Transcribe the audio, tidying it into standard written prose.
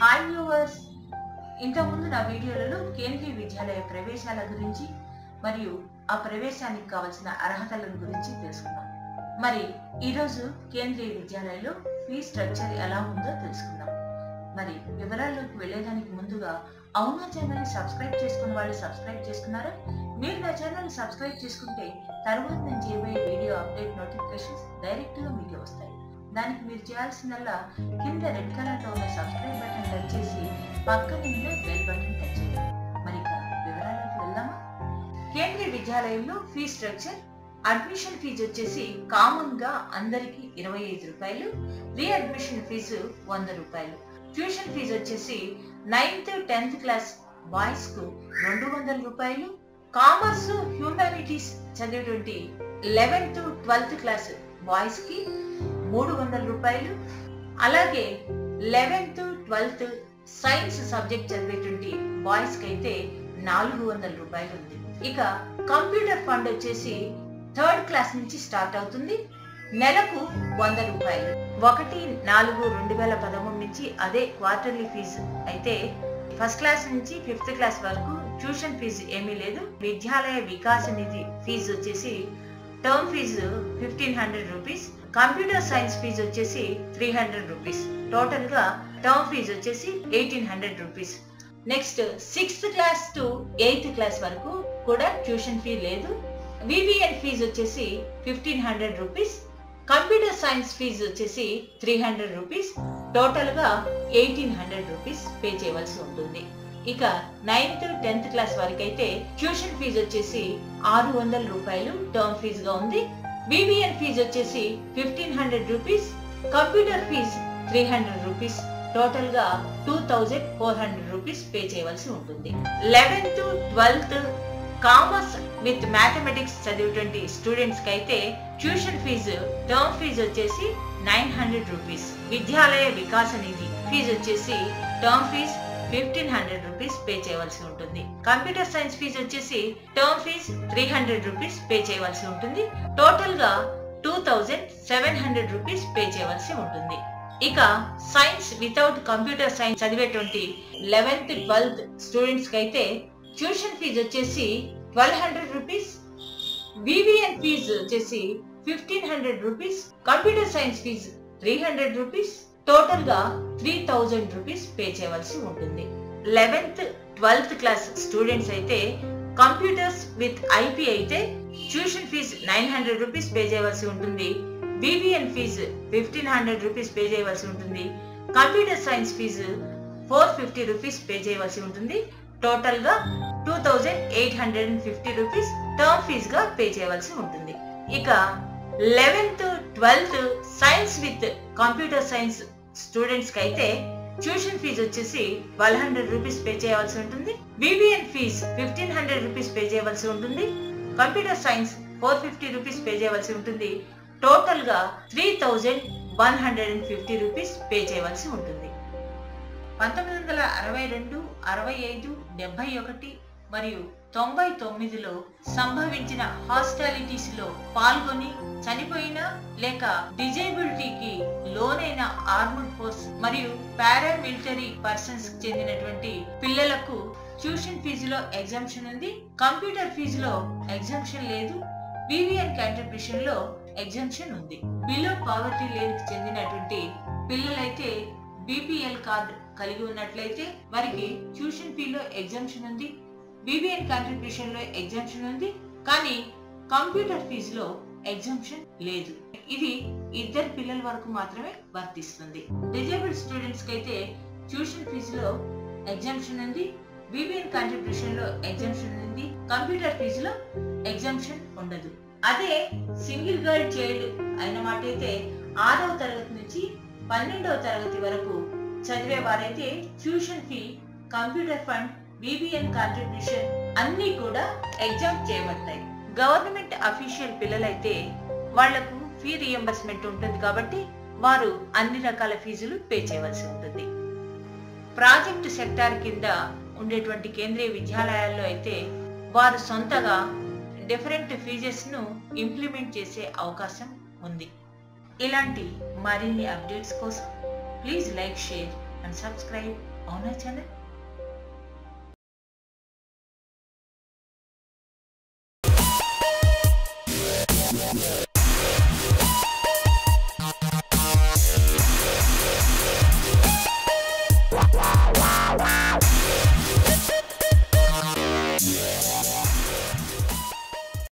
Hi viewers, ఇంతకుముందు నా వీడియోలలో కేంద్రీయ విద్యాలయ ప్రవేశాల గురించి మరియు ఆ ప్రవేశానికి కావాల్సిన అర్హతల గురించి తెలుసుకున్నాం. మరి ఈరోజు కేంద్రీయ విద్యాలయంలో ఫీ స్ట్రక్చర్ ఎలా ఉందో తెలుసుకుందాం. మరి వివరాల్లోకి వెళ్ళేదానికి ముందుగా అవునా ఛానల్ ని సబ్స్క్రైబ్ చేసుకున్న వాళ్ళు సబ్స్క్రైబ్ చేసుకున్నారా? మీరు నా ఛానల్ ని సబ్స్క్రైబ్ చేసుకుంటే తర్వాత నేను చేయబోయే వీడియో అప్డేట్ నోటిఫికేషన్స్ డైరెక్ట్ గా మీకు వస్తాయి. దానికి మీరు చేయాల్సిందల్లా కింద రెడ్ కలర్ లో ఉన్న సబ్స్క్రైబ్ బటన్ టచ్ చేసి పక్కన ఉన్న బెల్ బటన్ టచ్ చేయండి. మరి వివరాలకు వెళ్దామా? కేంద్రీయ విద్యాలయంలో ఫీ స్ట్రక్చర్ అడ్మిషన్ ఫీజు వచ్చేసి కామన్ గా అందరికి 25 రూపాయలు, రీ అడ్మిషన్ ఫీజు 100 రూపాయలు. ట్యూషన్ ఫీజు వచ్చేసి 9th 10th క్లాస్ బాయ్స్ కు 200 రూపాయలు, కామర్స్ హ్యూమానిటీస్ చదివేటువంటి 11th 12th క్లాస్ బాయ్స్ కి 300 రూపాయలు, అలాగే 11th 12th సైన్స్ సబ్జెక్ట్ చదివేటువంటి బాయ్స్ కి అయితే 400 రూపాయలు ఉంది. ఇక కంప్యూటర్ ఫండ్ వచ్చేసి 3rd క్లాస్ నుంచి స్టార్ట్ అవుతుంది. నెలకు 100 రూపాయలు. 1/4/2013 నుంచి అదే క్వార్టర్లీ ఫీజు అయితే ఫస్ట్ క్లాస్ నుంచి 5th క్లాస్ వరకు ట్యూషన్ ఫీజు ఏమీ లేదు. విద్యాలయ వికాస నిధి ఫీజు వచ్చేసి term fees 1500 rupees, computer science fees వచ్చేసి 300 రూపీస్. టోటల్ గా టర్మ్ ఫీజు వచ్చేసి 1800 rupees. Next 6th class to 8th class వరకు కూడా ట్యూషన్ ఫీ లేదు. వివిఎన్ ఫీజు వచ్చేసి 1500 రూపీస్, కంప్యూటర్ సైన్స్ ఫీజు వచ్చేసి 300 రూపీస్. టోటల్ గా 1800 రూపీస్ పే చేయవలసి ఉంటుంది. ఇక 9th 10th క్లాస్ వరకు అయితే ట్యూషన్ ఫీజు వచ్చేసి 600 రూపాయలు టర్మ్ ఫీజు గా ఉంది. వివిఎన్ ఫీజు వచ్చేసి 1500 rupees, computer fees 300 rupees. Total గా 2400 రూపీస్ పే చేయవలసి ఉంటుంది. 11th 12th commerce with mathematics చదివేటువంటి స్టూడెంట్స్ కి అయితే ట్యూషన్ ఫీజు టర్మ్ ఫీజు వచ్చేసి 900 రూపీస్. విద్యాలయ వికాస నిధి ఫీజు వచ్చేసి టర్మ్ ఫీజు 1500 రూపీస్ పే చేయవలసి ఉంటుంది. కంప్యూటర్ సైన్స్ ఫీజు వచ్చేసి టర్మ్ ఫీజు 300 రూపీస్ పే చేయవలసి ఉంటుంది. టోటల్ గా 2700 రూపీస్ పే చేయవలసి ఉంటుంది. ఇక సైన్స్ వితౌట్ కంప్యూటర్ సైన్స్ చదివేటువంటి 11th 12th స్టూడెంట్స్ కి అయితే ట్యూషన్ ఫీజు వచ్చేసి 1200 రూపీస్, వివిఎన్ ఫీజు వచ్చేసి 1500 rupees, computer science fees 300 rupees. Total గా 3000 రూపీస్ పే చేయవలసి ఉంటుంది. 11th 12th క్లాస్ స్టూడెంట్స్ అయితే కంప్యూటర్స్ విత్ ఐపీ అయితే ట్యూషన్ ఫీజు 900 రూపీస్ పే చేయవలసి ఉంటుంది. వివిఎన్ ఫీజు 1500 రూపీస్ పే చేయవలసి ఉంటుంది. Computer science fees 450 rupees pay చేయవలసి ఉంటుంది. టోటల్ గా 2850 రూపీస్ టర్మ్ ఫీజు గా పే చేయవలసి ఉంటుంది. ఇక 11th 12th science with computer science students కి అయితే ట్యూషన్ ఫీజు వచ్చేసి 1200 రూపీస్ పే చేయవలసి ఉంటుంది. వివిఎన్ ఫీజు 1500 రూపీస్ పే చేయవలసి ఉంటుంది. కంప్యూటర్ సైన్స్ 450 రూపీస్ పే చేయవలసి ఉంటుంది. టోటల్ గా 3150 రూపీస్ పే చేయవలసి ఉంటుంది. 1962, 65, 71 మరియు 99లో సంభవించిన హాస్టాలిటీస్ లో పాల్గొని చనిపోయిన లేక డిజేబిలిటీకి లోనైన ఆర్మ్డ్ ఫోర్స్ మరియు పారామిలిటరీ పర్సన్స్ కి చెందినటువంటి పిల్లలకు ట్యూషన్ ఫీజులో ఎగ్జంప్షన్ ఉంది. కంప్యూటర్ ఫీజులో ఎగ్జంప్షన్ లేదు. వివిఎన్ కాంట్రిబ్యూషన్ లో ఎగ్జంప్షన్ ఉంది. బిలో పావర్టీ లైన్ కి చెందినటువంటి పిల్లలైతే బిపిఎల్ కార్డు కలిగి ఉన్నట్లయితే వారికి ట్యూషన్ ఫీలో ఎగ్జంప్షన్ ఉంది. వివిఎన్ కాంట్రిబ్యూషన్ లో ఎగ్జంప్షన్ ఉంది, కానీ కంప్యూటర్ ఫీజులో ఎగ్జంప్షన్ లేదు. ఇది 2 పిల్లల వరకు మాత్రమే వర్తిస్తుంది. డిజేబుల్డ్ స్టూడెంట్స్ కి అయితే ట్యూషన్ ఫీజులో ఎగ్జంప్షన్ ఉంది, వివిఎన్ కాంట్రిబ్యూషన్ లో ఎగ్జంప్షన్ ఉంది, కంప్యూటర్ ఫీజులో ఎగ్జంప్షన్ ఉండదు. అదే సింగిల్ గర్ల్ చైల్డ్ అయిన మాట అయితే 6వ తరగతి నుంచి 12వ తరగతి వరకు చదివే వారైతే tuition fee, computer fund, VVN contribution అన్ని కూడా ఎగ్జామ్ చేయబడతాయి. గవర్నమెంట్ అఫీషియల్ పిల్లలైతే వాళ్లకు ఫీ రియంబర్స్మెంట్ ఉంటుంది కాబట్టి వారు అన్ని రకాల ఫీజులు పే చేయవలసి ఉంటుంది. ప్రాజెక్ట్ సెక్టార్ కింద ఉండేటువంటి కేంద్రీయ విద్యాలయాల్లో అయితే వారు సొంతగా డిఫరెంట్ ఫీజెస్ ను ఇంప్లిమెంట్ చేసే అవకాశం ఉంది. ఇలాంటి మరిన్ని అప్డేట్స్ కోసం please like, share and subscribe అవునా ఛానల్?